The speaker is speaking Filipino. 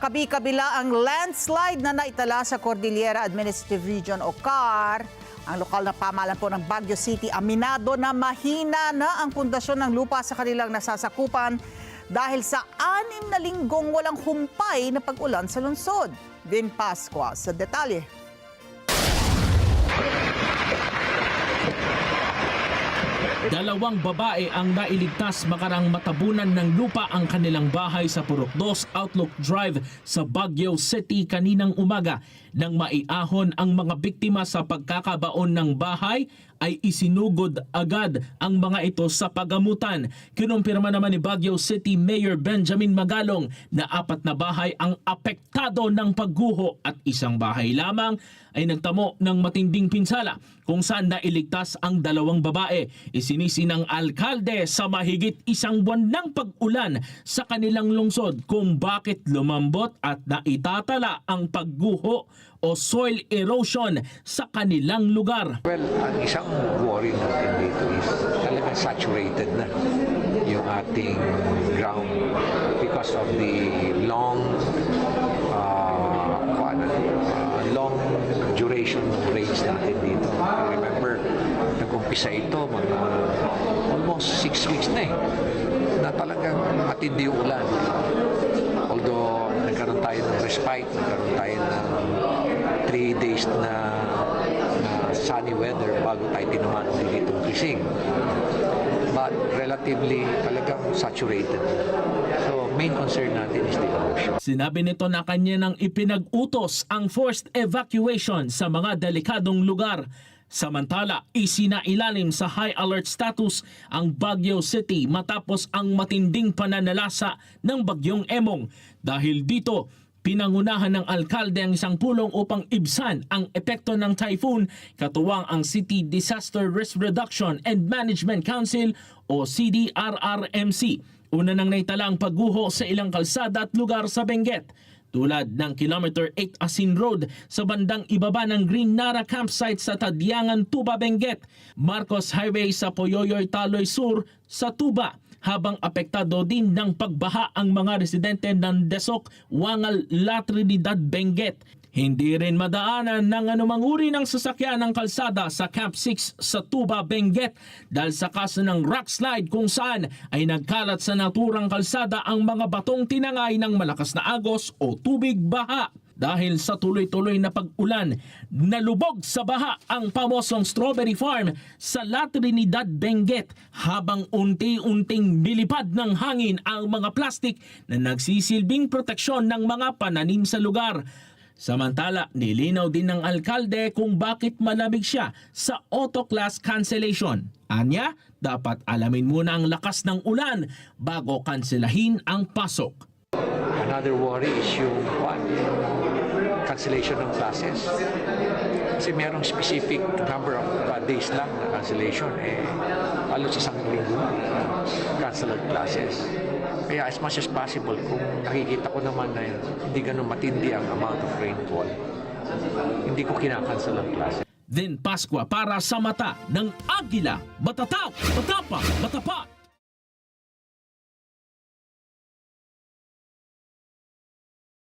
Kabi-kabila ang landslide na naitala sa Cordillera Administrative Region o CAR. Ang lokal na pamahalaan po ng Baguio City aminado na mahina na ang pundasyon ng lupa sa kanilang nasasakupan dahil sa 6 na linggong walang humpay na pag-ulan sa lungsod. Vin Pascua sa detalye. Dalawang babae ang nailigtas makarang matabunan ng lupa ang kanilang bahay sa Purok 2 Outlook Drive sa Baguio City kaninang umaga. Nang maiahon ang mga biktima sa pagkakabaon ng bahay, ay isinugod agad ang mga ito sa pagamutan. Kinumpirma naman ni Baguio City Mayor Benjamin Magalong na 4 na bahay ang apektado ng pagguho at isang bahay lamang ay nagtamo ng matinding pinsala kung saan nailigtas ang 2 babae. Isinisi ng alkalde sa mahigit 1 buwan ng pag-ulan sa kanilang lungsod kung bakit lumambot at naitatala ang pagguho o soil erosion sa kanilang lugar. Well, ang isang worry natin dito is talagang saturated na yung ating ground because of the long duration ng rains natin dito. Remember, nag-umpisa ito mga almost 6 weeks na na talagang matindi yung ulan. Although nagkaroon tayo ng respite, nagkaroon tayo ng 3 days na sunny weather bago tayo tinamaan ulit itong krising. But relatively talagang saturated. So main concern natin is the erosion. Sinabi nito na kanya nang ipinag-utos ang forced evacuation sa mga delikadong lugar. Samantala, isinailalim sa high alert status ang Baguio City matapos ang matinding pananalasa ng Bagyong Emong. Dahil dito, pinangunahan ng alkalde ang isang pulong upang ibsan ang epekto ng typhoon, katuwang ang City Disaster Risk Reduction and Management Council o CDRRMC. Una nang naitala ang pagguho sa ilang kalsada at lugar sa Benguet, tulad ng Kilometer 8 Asin Road sa bandang ibaba ng Green Nara Campsite sa Tadyangan, Tuba, Benguet, Marcos Highway sa Poyoyoy, Taloy Sur sa Tuba, habang apektado din ng pagbaha ang mga residente ng Desok, Wangal, La Trinidad, Benguet. Hindi rin madaanan ng anumang uri ng sasakyan ng kalsada sa Camp 6 sa Tuba, Benguet dahil sa kaso ng rock slide kung saan ay nagkalat sa naturang kalsada ang mga batong tinangay ng malakas na agos o tubig baha. Dahil sa tuloy-tuloy na pag-ulan, nalubog sa baha ang pamosong strawberry farm sa La Trinidad, Benguet habang unti-unting bilipad ng hangin ang mga plastik na nagsisilbing proteksyon ng mga pananim sa lugar. Samantala, nilinaw din ng alkalde kung bakit malamig siya sa auto class cancellation. Anya, dapat alamin muna ang lakas ng ulan bago kanselahin ang pasok. Another worry is yung cancellation ng classes. Kasi mayroong specific number of days lang na cancellation. Halos 1 linggo cancel ang classes. Kaya as much as possible, kung nakikita ko naman na hindi ganun matindi ang amount of rainfall, hindi ko kinakancel ang klase. Vin Pascua para sa mata ng Agila, Matatak, Matapa, Matapat.